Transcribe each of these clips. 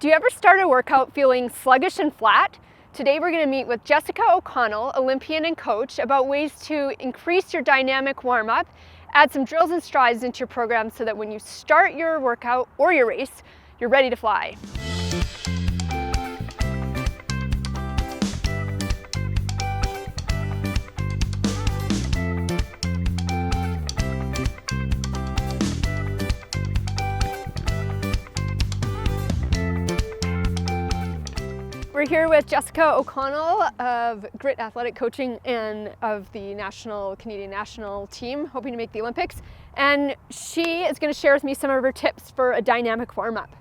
Do you ever start a workout feeling sluggish and flat? Today we're going to meet with Jessica O'Connell, Olympian and coach, about ways to increase your dynamic warm-up, add some drills and strides into your program so that when you start your workout or your race, you're ready to fly. We're here with Jessica O'Connell of Grit Athletic Coaching and of the Canadian national team, hoping to make the Olympics. And she is going to share with me some of her tips for a dynamic warm-up.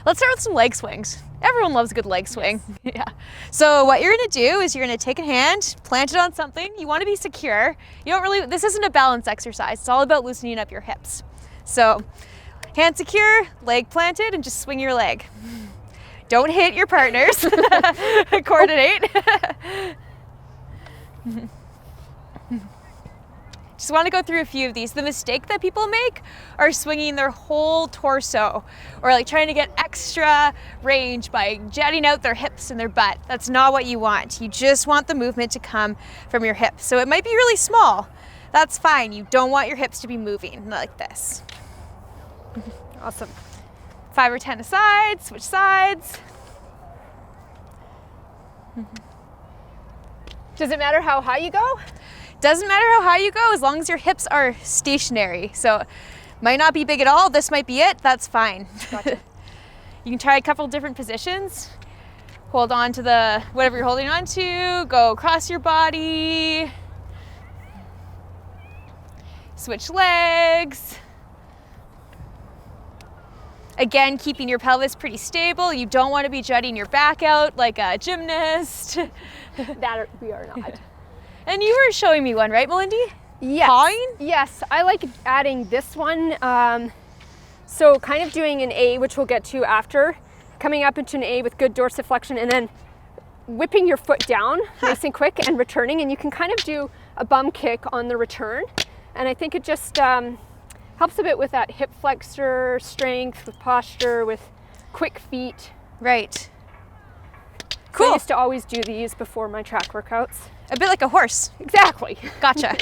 Let's start with some leg swings. Everyone loves a good leg swing. Yes. Yeah. So what you're going to do is you're going to take a hand, plant it on something. You want to be secure. This isn't a balance exercise. It's all about loosening up your hips. So hand secure, leg planted, and just swing your leg. Don't hit your partners. Coordinate. Just want to go through a few of these. The mistake that people make are swinging their whole torso or like trying to get extra range by jetting out their hips and their butt. That's not what you want. You just want the movement to come from your hips. So it might be really small. That's fine. You don't want your hips to be moving like this. Awesome. 5 or 10 aside, switch sides. Does it matter how high you go? Doesn't matter how high you go as long as your hips are stationary. So might not be big at all, this might be it, that's fine. Gotcha. You can try a couple different positions. Hold on to whatever you're holding on to, go across your body. Switch legs. Again, keeping your pelvis pretty stable. You don't want to be jutting your back out like a gymnast. That we are not. And you were showing me one, right, Melindy? Yes. Pawing? Yes, I like adding this one. So kind of doing an A, which we'll get to after, coming up into an A with good dorsiflexion and then whipping your foot down nice and quick and returning. And you can kind of do a bum kick on the return. And I think it just helps a bit with that hip flexor strength, with posture, with quick feet. Right. Cool. Cool. I used to always do these before my track workouts. A bit like a horse. Exactly. Gotcha.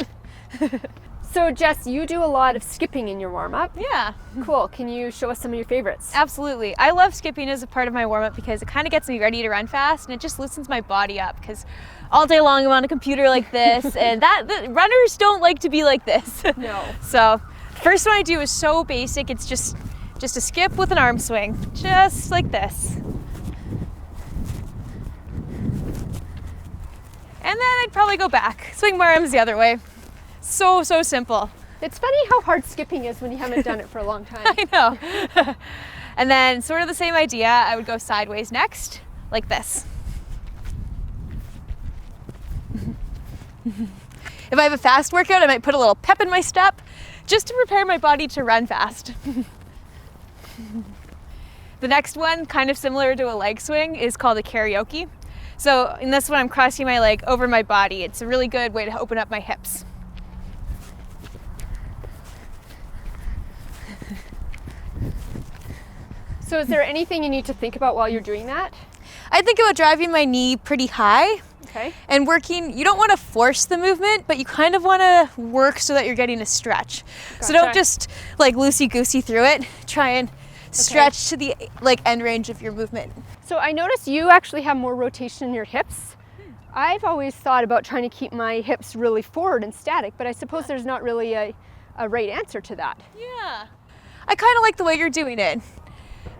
So Jess, you do a lot of skipping in your warm-up. Yeah. Cool. Can you show us some of your favorites? Absolutely. I love skipping as a part of my warm-up because it kind of gets me ready to run fast and it just loosens my body up because all day long I'm on a computer like this and runners don't like to be like this. No. So first one I do is so basic. It's just a skip with an arm swing, just like this. And then I'd probably go back, swing my arms the other way. So simple. It's funny how hard skipping is when you haven't done it for a long time. I know. And then sort of the same idea, I would go sideways next, like this. If I have a fast workout, I might put a little pep in my step just to prepare my body to run fast. The next one, kind of similar to a leg swing, is called a karaoke. So in this one, I'm crossing my leg over my body. It's a really good way to open up my hips. So is there anything you need to think about while you're doing that? I think about driving my knee pretty high. Okay. And working, you don't want to force the movement, but you kind of want to work so that you're getting a stretch. Gotcha. So don't just like loosey-goosey through it. Try and stretch to the end range of your movement. So I notice you actually have more rotation in your hips. I've always thought about trying to keep my hips really forward and static, but I suppose there's not really a right answer to that. Yeah. I kind of like the way you're doing it.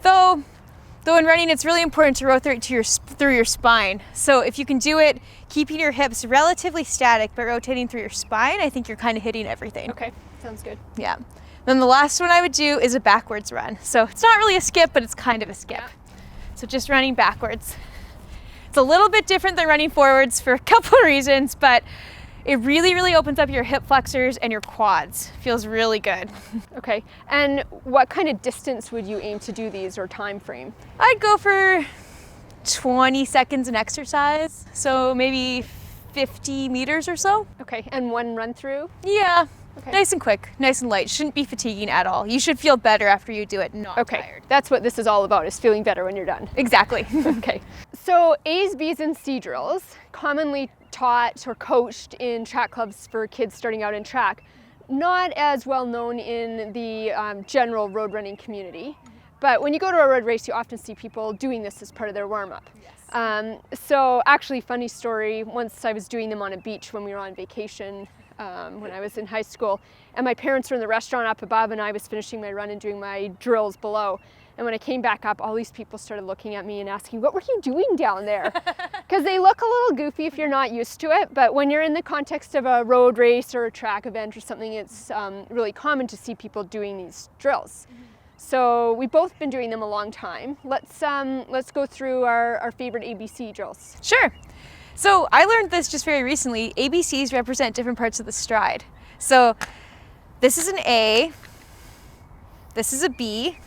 Though in running, it's really important to rotate through your spine. So if you can do it, keeping your hips relatively static, but rotating through your spine, I think you're kind of hitting everything. Okay, sounds good. Yeah. Then the last one I would do is a backwards run. So it's not really a skip, but it's kind of a skip. Yeah. So just running backwards. It's a little bit different than running forwards for a couple of reasons, but it really opens up your hip flexors and your quads. Feels really good. Okay, and what kind of distance would you aim to do these or time frame? I'd go for 20 seconds an exercise, so maybe 50 meters or so. Okay, and one run through? Yeah, Okay. Nice and quick, nice and light. Shouldn't be fatiguing at all. You should feel better after you do it, not tired. That's what this is all about, is feeling better when you're done. Exactly. Okay. So A's, B's, and C drills, commonly taught or coached in track clubs for kids starting out in track. Not as well known in the general road running community. But when you go to a road race, you often see people doing this as part of their warm-up. Yes. So actually, funny story, once I was doing them on a beach when we were on vacation when I was in high school, and my parents were in the restaurant up above and I was finishing my run and doing my drills below. And when I came back up, all these people started looking at me and asking, what were you doing down there? Because they look a little goofy if you're not used to it, but when you're in the context of a road race or a track event or something, it's really common to see people doing these drills. So we've both been doing them a long time. Let's go through our favorite ABC drills. Sure. So I learned this just very recently. ABCs represent different parts of the stride. So this is an A, this is a B,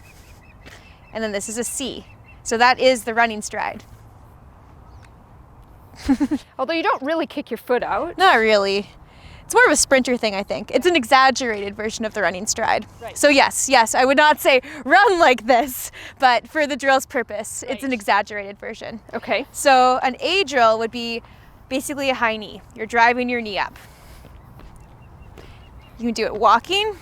and then this is a C. So that is the running stride. Although you don't really kick your foot out. Not really. It's more of a sprinter thing, I think. It's an exaggerated version of the running stride. Right. So yes, I would not say run like this, but for the drill's purpose, it's an exaggerated version. Okay. So an A drill would be basically a high knee. You're driving your knee up. You can do it walking.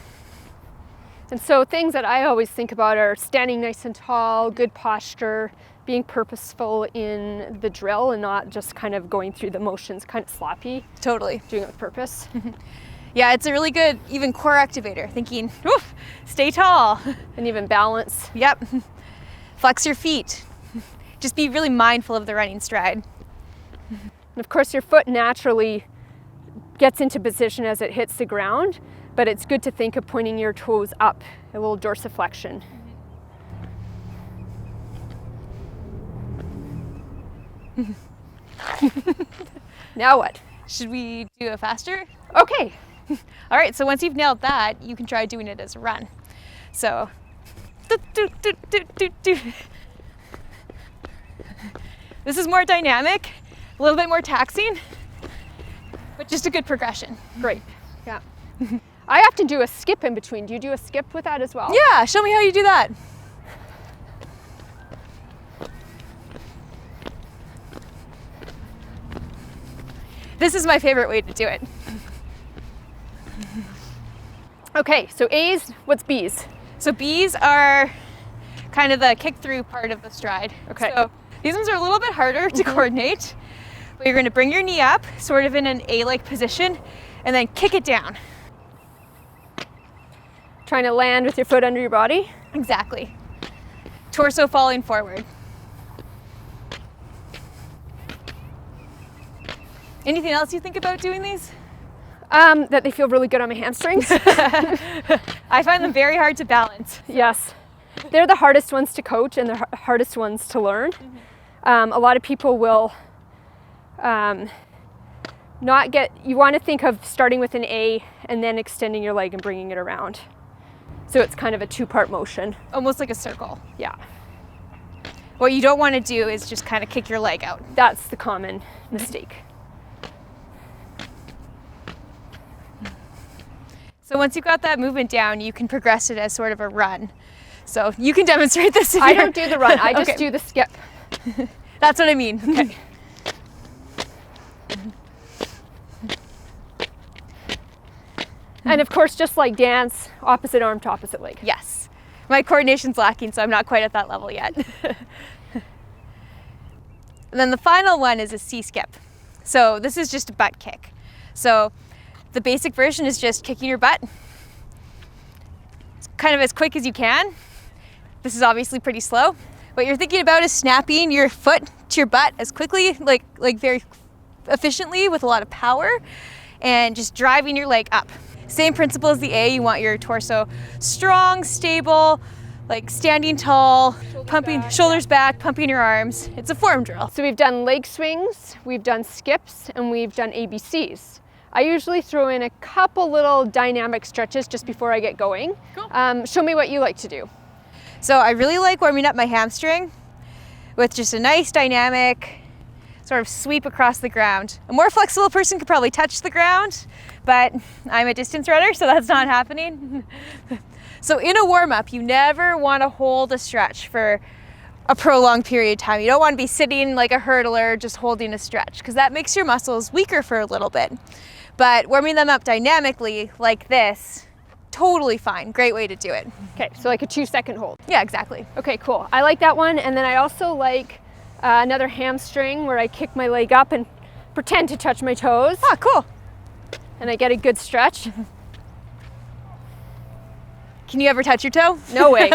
And so things that I always think about are standing nice and tall, good posture, being purposeful in the drill and not just kind of going through the motions, kind of sloppy. Totally. Doing it with purpose. Yeah, it's a really good, even core activator, thinking, woof, stay tall. And even balance. Yep. Flex your feet. Just be really mindful of the running stride. And of course your foot naturally gets into position as it hits the ground, but it's good to think of pointing your toes up, a little dorsiflexion. Now what? Should we do it faster? Okay. All right, so once you've nailed that, you can try doing it as a run. So, this is more dynamic, a little bit more taxing, but just a good progression. Great. Yeah. I often do a skip in between. Do you do a skip with that as well? Yeah, show me how you do that. This is my favorite way to do it. Okay, so A's, what's B's? So B's are kind of the kick through part of the stride. Okay. So these ones are a little bit harder to coordinate, but you're gonna bring your knee up, sort of in an A-like position, and then kick it down. Trying to land with your foot under your body? Exactly. Torso falling forward. Anything else you think about doing these? That they feel really good on my hamstrings. I find them very hard to balance. Yes. They're the hardest ones to coach and the hardest ones to learn. A lot of people will not get, you want to think of starting with an A and then extending your leg and bringing it around. So it's kind of a two-part motion. Almost like a circle. Yeah. What you don't want to do is just kind of kick your leg out. That's the common mistake. So once you've got that movement down, you can progress it as sort of a run. So you can demonstrate this if I you're... don't do the run, I just Okay. do the skip. That's what I mean. Okay. And of course, just like dance, opposite arm to opposite leg. Yes. My coordination's lacking, so I'm not quite at that level yet. And then the final one is a C skip. So this is just a butt kick. So the basic version is just kicking your butt. It's kind of as quick as you can. This is obviously pretty slow. What you're thinking about is snapping your foot to your butt as quickly, like very efficiently with a lot of power, and just driving your leg up. Same principle as the A, you want your torso strong, stable, like standing tall, shoulders back, pumping your arms. It's a form drill. So we've done leg swings, we've done skips, and we've done ABCs. I usually throw in a couple little dynamic stretches just before I get going. Cool. Show me what you like to do. So I really like warming up my hamstring with just a nice dynamic sort of sweep across the ground. A more flexible person could probably touch the ground, but I'm a distance runner, so that's not happening. So in a warm-up, you never want to hold a stretch for a prolonged period of time. You don't want to be sitting like a hurdler just holding a stretch, because that makes your muscles weaker for a little bit. But warming them up dynamically like this, totally fine. Great way to do it. Okay, so like a 2-second hold. Yeah, exactly. Okay, cool. I like that one. And then I also like another hamstring where I kick my leg up and pretend to touch my toes. Ah, cool. And I get a good stretch. Can you ever touch your toe? No way.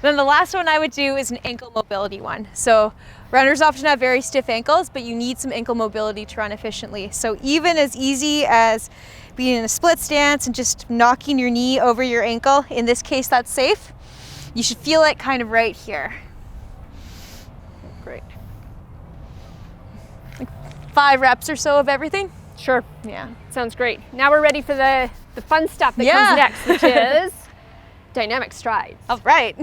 Then the last one I would do is an ankle mobility one. So runners often have very stiff ankles, but you need some ankle mobility to run efficiently. So even as easy as being in a split stance and just knocking your knee over your ankle, in this case that's safe, you should feel it kind of right here. Great. Like 5 reps or so of everything. Sure. Yeah. Sounds great. Now we're ready for the fun stuff that Yeah. comes next, which is dynamic strides. All right.